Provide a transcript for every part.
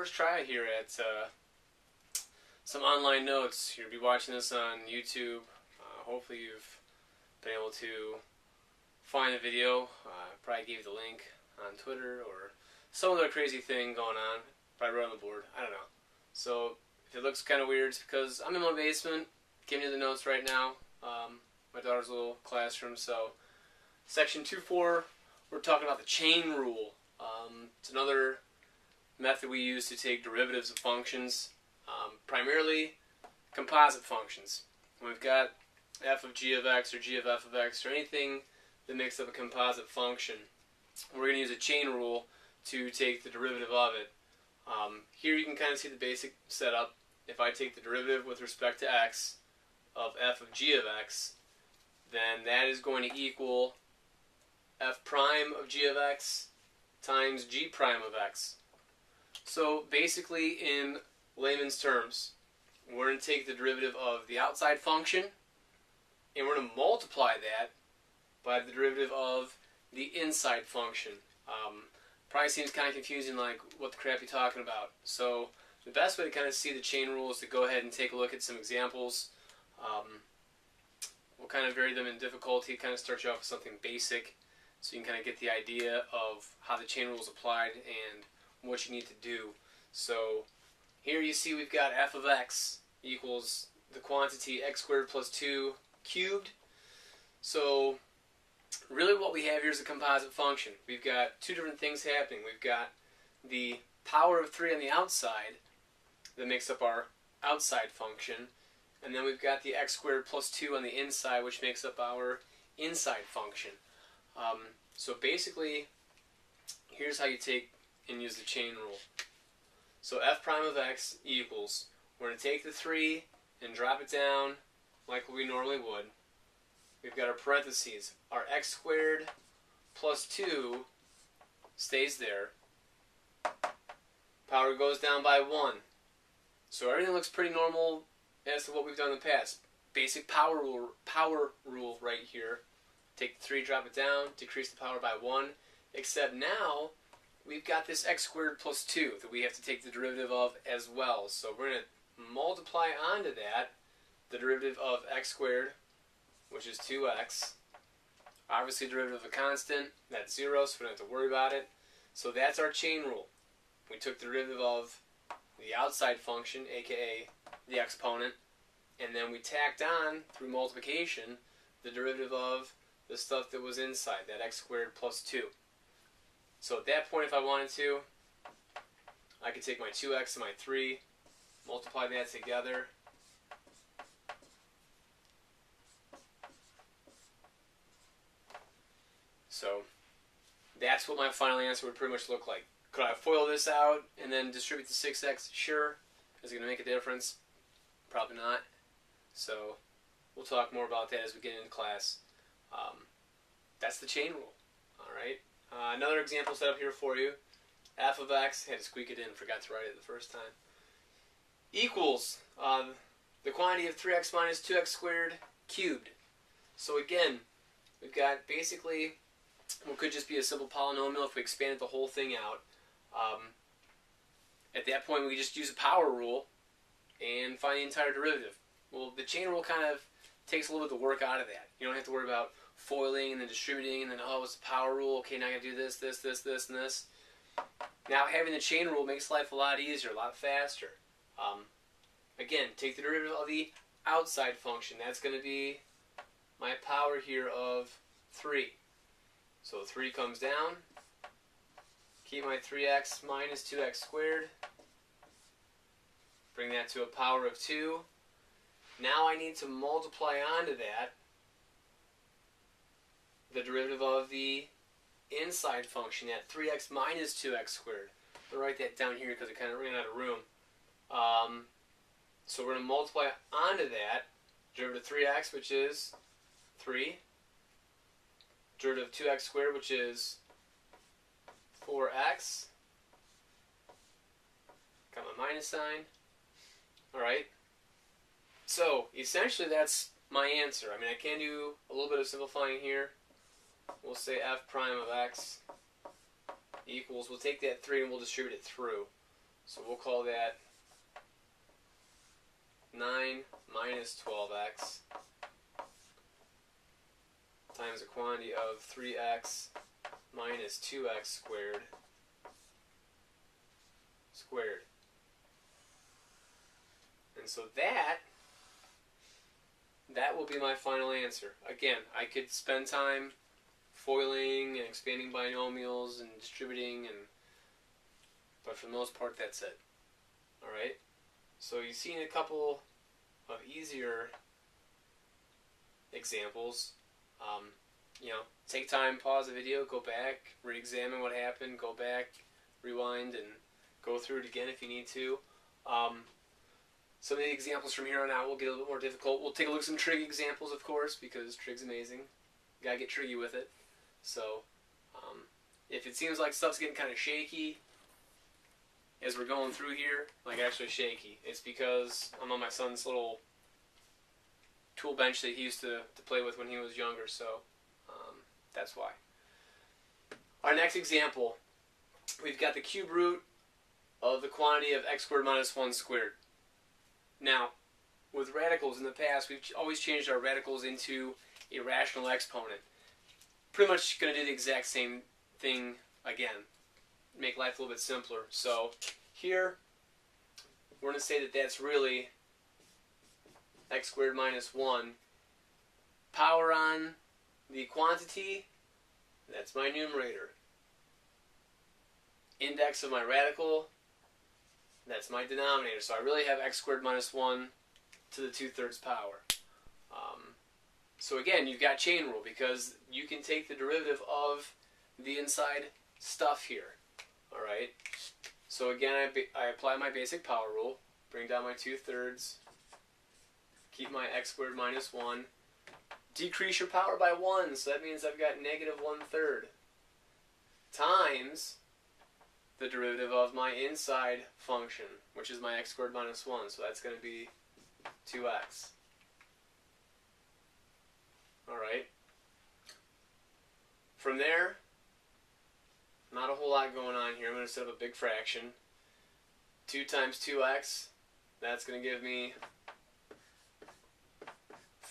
first try here at some online notes. You'll be watching this on YouTube. Hopefully you've been able to find the video. Probably gave you the link on Twitter or some other crazy thing going on. Probably wrote on the board. I don't know. So if it looks kind of weird, it's because I'm in my basement giving you the notes right now. My daughter's little classroom. So section 2.4, we're talking about the chain rule. It's another method we use to take derivatives of functions, primarily composite functions. When we've got f of g of x or g of f of x or anything that makes up a composite function, we're going to use a chain rule to take the derivative of it. Here you can kind of see the basic setup. If I take the derivative with respect to x of f of g of x, then that is going to equal f prime of g of x times g prime of x. So basically, in layman's terms, we're going to take the derivative of the outside function and we're going to multiply that by the derivative of the inside function. Probably seems kind of confusing, like what the crap you're talking about. So the best way to kind of see the chain rule is to go ahead and take a look at some examples. We'll kind of vary them in difficulty, kind of start you off with something basic so you can kind of get the idea of how the chain rule is applied and what you need to do. So here you see we've got f of x equals the quantity x squared plus 2 cubed. So really what we have here is a composite function. We've got two different things happening. We've got the power of 3 on the outside that makes up our outside function, and then we've got the x squared plus 2 on the inside, which makes up our inside function. So basically, here's how you take and use the chain rule. So f prime of x equals, we're going to take the 3 and drop it down like we normally would. We've got our parentheses. Our x squared plus 2 stays there. Power goes down by 1. So everything looks pretty normal as to what we've done in the past. Basic power rule right here. Take the 3, drop it down, decrease the power by 1. Except now, we've got this x squared plus 2 that we have to take the derivative of as well. So we're going to multiply onto that the derivative of x squared, which is 2x. Obviously, derivative of a constant, that's 0, so we don't have to worry about it. So that's our chain rule. We took the derivative of the outside function, aka the exponent, and then we tacked on, through multiplication, the derivative of the stuff that was inside, that x squared plus 2. So at that point, if I wanted to, I could take my 2x and my 3, multiply that together. So that's what my final answer would pretty much look like. Could I FOIL this out and then distribute the 6x? Sure. Is it going to make a difference? Probably not. So we'll talk more about that as we get into class. That's the chain rule. Alright. Another example set up here for you. F of x, had to squeak it in, forgot to write it the first time, equals the quantity of 3x minus 2x squared cubed. So again, we've got basically what could just be a simple polynomial if we expanded the whole thing out. At that point, we could just use a power rule and find the entire derivative. Well, the chain rule kind of takes a little bit of the work out of that. You don't have to worry about foiling and then distributing and then, oh, it's the power rule. Okay, now I got to do this, this, this, this, and this. Now, having the chain rule makes life a lot easier, a lot faster. Again, take the derivative of the outside function. That's going to be my power here of 3. So 3 comes down. Keep my 3x minus 2x squared. Bring that to a power of 2. Now I need to multiply onto that the derivative of the inside function, that 3x minus 2x squared. I'll write that down here because it kind of ran out of room. So we're going to multiply onto that derivative of 3x, which is 3. Derivative of 2x squared, which is 4x. Got my minus sign. Alright. So, essentially that's my answer. I mean, I can do a little bit of simplifying here. We'll say f prime of x equals, we'll take that 3 and we'll distribute it through. So we'll call that 9 minus 12x times a quantity of 3x minus 2x squared squared. And so that will be my final answer. Again, I could spend time foiling and expanding binomials and distributing, but for the most part, that's it. Alright? So you've seen a couple of easier examples. Take time, pause the video, go back, re-examine what happened, go back, rewind, and go through it again if you need to. Some of the examples from here on out will get a little bit more difficult. We'll take a look at some trig examples, of course, because trig's amazing. You gotta get triggy with it. So, if it seems like stuff's getting kind of shaky as we're going through here, like actually shaky, it's because I'm on my son's little tool bench that he used to play with when he was younger, so that's why. Our next example, we've got the cube root of the quantity of x squared minus 1 squared. Now, with radicals in the past, we've always changed our radicals into a rational exponent. Pretty much going to do the exact same thing again. Make life a little bit simpler. So here, we're going to say that that's really x squared minus 1. Power on the quantity, that's my numerator. Index of my radical, that's my denominator. So I really have x squared minus 1 to the 2/3 power. So again, you've got chain rule because you can take the derivative of the inside stuff here. Alright? So again, I apply my basic power rule, bring down my 2/3, keep my x squared minus 1, decrease your power by 1, so that means I've got negative 1/3 times the derivative of my inside function, which is my x squared minus 1, so that's going to be 2x. Alright. From there, not a whole lot going on here. I'm going to set up a big fraction. 2 times 2x, that's going to give me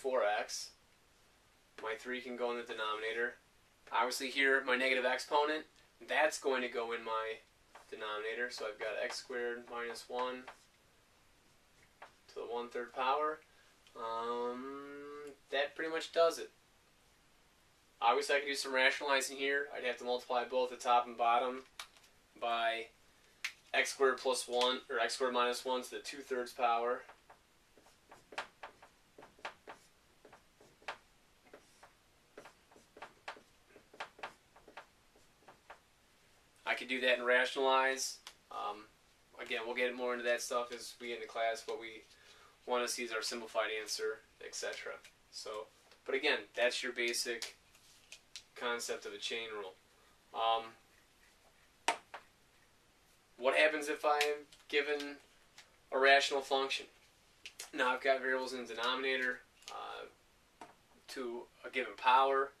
4x. My 3 can go in the denominator. Obviously here, my negative exponent, that's going to go in my denominator. So I've got x squared minus 1 to the 1/3 power. That pretty much does it. Obviously I could do some rationalizing here. I'd have to multiply both the top and bottom by x squared plus 1, or x squared minus 1 to the 2/3 power. I could do that and rationalize. Again, we'll get more into that stuff as we get into class. What we want to see is our simplified answer, etc. So, but again, that's your basic concept of a chain rule. What happens if I'm given a rational function? Now I've got variables in the denominator to a given power.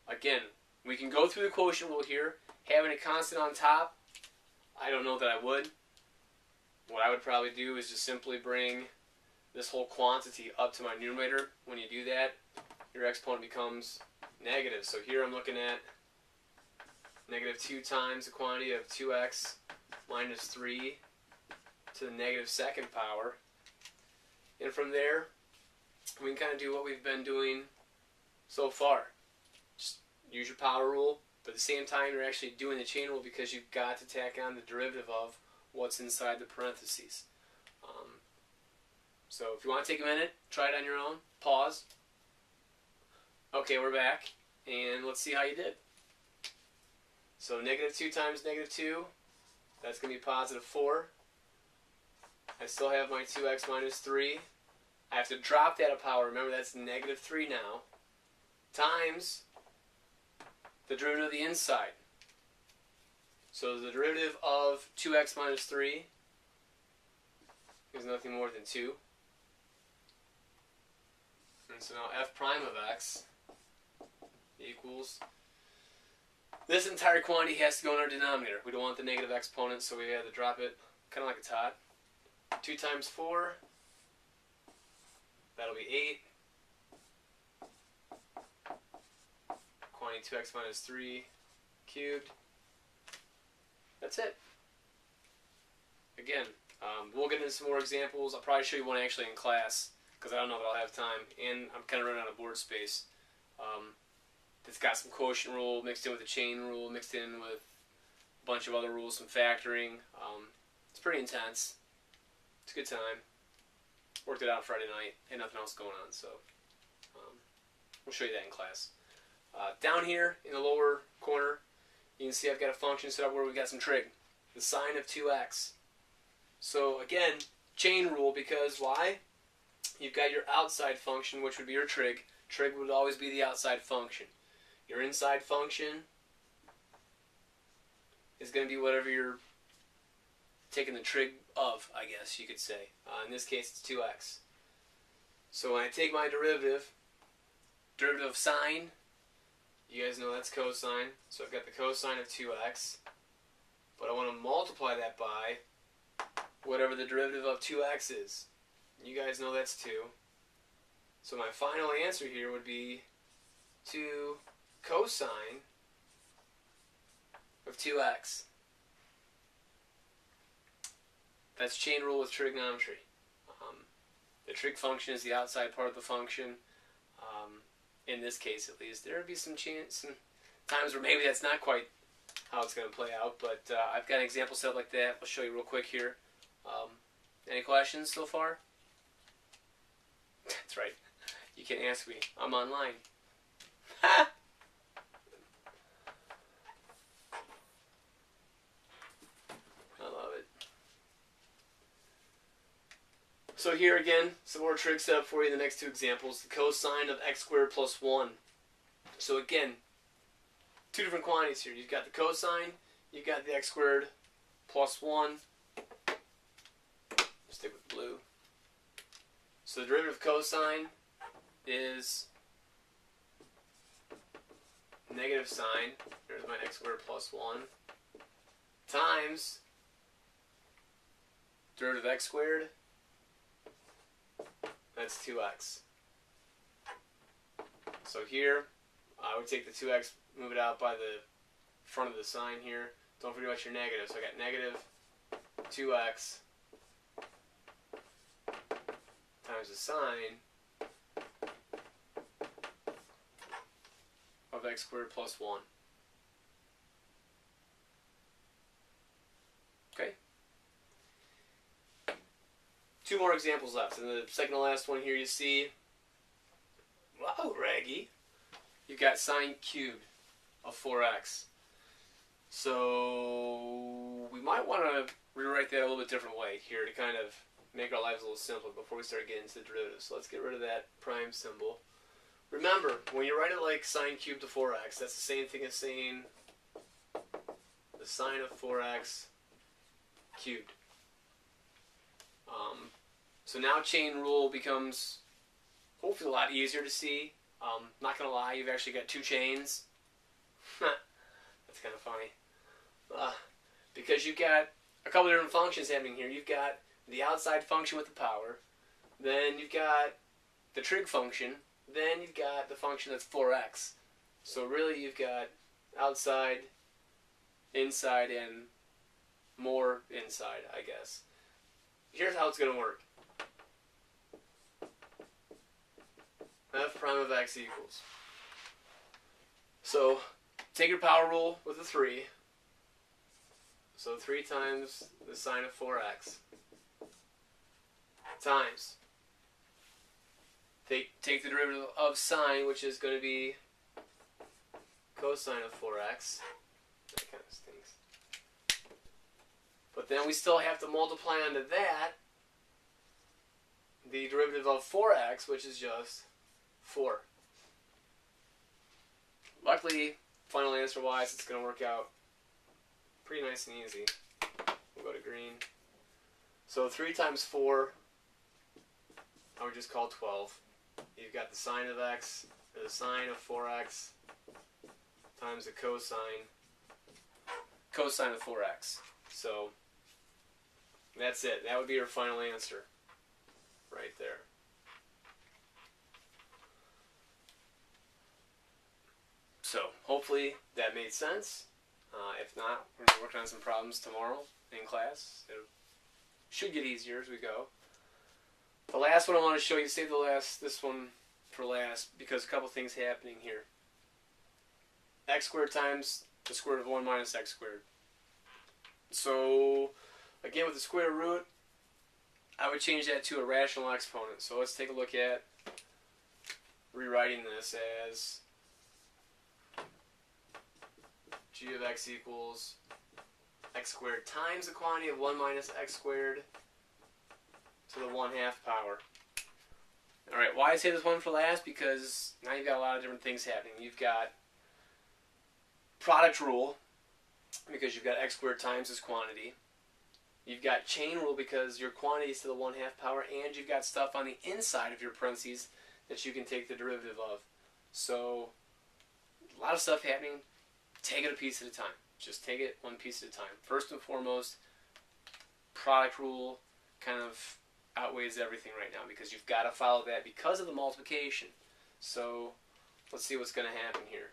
Again, we can go through the quotient rule here. Having a constant on top, I don't know that I would. What I would probably do is just simply bring this whole quantity up to my numerator. When you do that, your exponent becomes negative. So here I'm looking at negative 2 times the quantity of 2x minus 3 to the negative 2nd power. And from there, we can kind of do what we've been doing so far. Just use your power rule, but at the same time you're actually doing the chain rule because you've got to tack on the derivative of what's inside the parentheses. So if you want to take a minute, try it on your own, pause. Okay, we're back, and let's see how you did. So negative 2 times negative 2, that's going to be positive 4. I still have my 2x minus 3. I have to drop that a power. Remember, that's negative 3 now, times the derivative of the inside. So the derivative of 2x minus 3 is nothing more than 2. And so now f prime of x equals This entire quantity has to go in our denominator. We don't want the negative exponent, so we have to drop it kind of like it's hot. 2 times 4, that'll be 8. Quantity 2x minus 3 cubed. That's it. Again, we'll get into some more examples. I'll probably show you one actually in class, because I don't know that I'll have time, and I'm kind of running out of board space. It's got some quotient rule mixed in with a chain rule, mixed in with a bunch of other rules, some factoring. It's pretty intense. It's a good time. Worked it out Friday night, and nothing else going on, so we'll show you that in class. Down here in the lower corner, you can see I've got a function set up where we've got some trig, the sine of 2x. So again, chain rule, because why? You've got your outside function, which would be your trig. Trig would always be the outside function. Your inside function is going to be whatever you're taking the trig of, I guess you could say. In this case, it's 2x. So when I take my derivative of sine, you guys know that's cosine. So I've got the cosine of 2x. But I want to multiply that by whatever the derivative of 2x is. You guys know that's 2. So my final answer here would be 2 cosine of 2x. That's chain rule with trigonometry. The trig function is the outside part of the function. In this case, at least, there would be some times where maybe that's not quite how it's going to play out, but I've got an example set up like that. I'll show you real quick here. Any questions so far? That's right. You can ask me. I'm online. I love it. So here again, some more trig set up for you in the next two examples. The cosine of x squared plus 1. So again, two different quantities here. You've got the cosine, you've got the x squared plus 1. Stick with blue. So the derivative of cosine is negative sine, there's my x squared plus 1, times derivative of x squared, that's 2x. So here, I would take the 2x, move it out by the front of the sign here. Don't forget about your negative. So I got negative 2x times the sine of x squared plus 1. Okay? Two more examples left. And the second to last one here you see, wow, Raggy, you've got sine cubed of 4x. So we might want to rewrite that a little bit different way here to kind of make our lives a little simpler before we start getting into the derivatives. So let's get rid of that prime symbol. Remember, when you write it like sine cubed of 4x, that's the same thing as saying the sine of 4x cubed. So now chain rule becomes hopefully a lot easier to see. Not going to lie, you've actually got two chains. That's kind of funny. Because you've got a couple different functions happening here. You've got the outside function with the power, then you've got the trig function, then you've got the function that's 4x. So really you've got outside, inside, and more inside, I guess. Here's how it's going to work. F prime of x equals. So take your power rule with a 3. So 3 times the sine of 4x times. Take the derivative of sine, which is going to be cosine of 4x. That kind of stinks. But then we still have to multiply onto that the derivative of 4x, which is just 4. Luckily, final answer-wise, it's going to work out pretty nice and easy. We'll go to green. So 3 times 4, I would just call 12. You've got the sine of x, or the sine of 4x, times the cosine cosine of 4x. So that's it. That would be your final answer right there. So hopefully that made sense. If not, we're going to work on some problems tomorrow in class. It should get easier as we go. The last one I want to show you, save this one for last, because a couple things happening here. X squared times the square root of 1 minus x squared. So again, with the square root, I would change that to a rational exponent. So let's take a look at rewriting this as g of x equals x squared times the quantity of 1 minus x squared to the 1/2 power. Alright, why I say this one for last? Because now you've got a lot of different things happening. You've got product rule, because you've got x squared times this quantity. You've got chain rule because your quantity is to the 1/2 power, and you've got stuff on the inside of your parentheses that you can take the derivative of. So, a lot of stuff happening. Take it a piece at a time. Just take it one piece at a time. First and foremost, product rule kind of outweighs everything right now because you've got to follow that because of the multiplication. So, let's see what's going to happen here.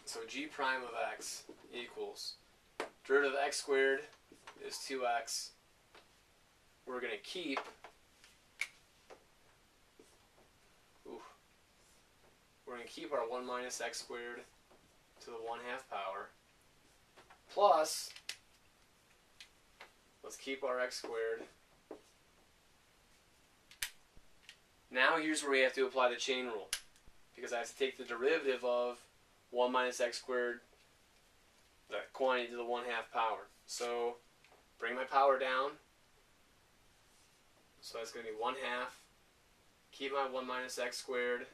So g prime of x equals derivative of x squared is 2x. We're going to keep our 1 minus x squared to the 1/2 power plus, let's keep our x squared. Now here's where we have to apply the chain rule, because I have to take the derivative of 1 minus x squared, the quantity, to the 1/2 power. So bring my power down. So that's going to be 1/2. Keep my 1 minus x squared.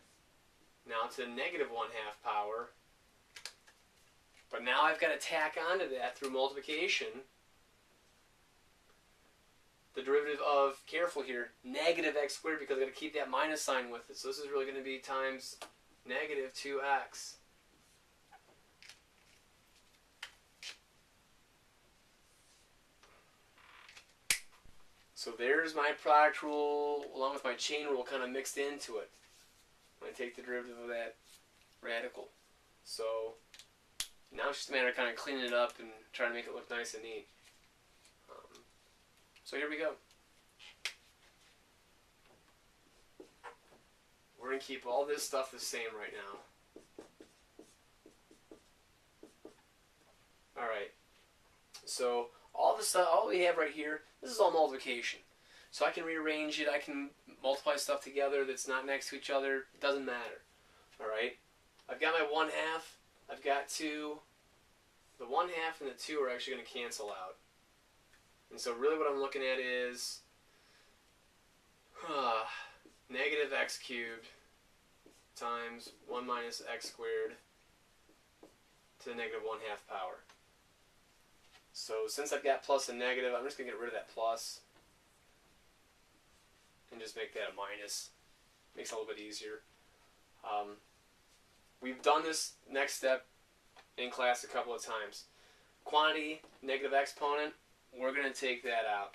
Now to the negative 1/2 power. But now I've got to tack onto that through multiplication the derivative of, careful here, negative x squared, because I've got to keep that minus sign with it. So this is really going to be times negative 2x. So there's my product rule along with my chain rule kind of mixed into it when I take the derivative of that radical. So now it's just a matter of kind of cleaning it up and trying to make it look nice and neat. So here we go. We're going to keep all this stuff the same right now. Alright. So all this stuff, all we have right here, this is all multiplication. So I can rearrange it, I can multiply stuff together that's not next to each other, it doesn't matter. Alright? I've got my 1/2, I've got 2. The 1/2 and the 2 are actually going to cancel out. And so really what I'm looking at is negative x cubed times 1 minus x squared to the negative 1/2 power. So since I've got plus and negative, I'm just going to get rid of that plus and just make that a minus. Makes it a little bit easier. We've done this next step in class a couple of times. Quantity, negative exponent, we're going to take that out.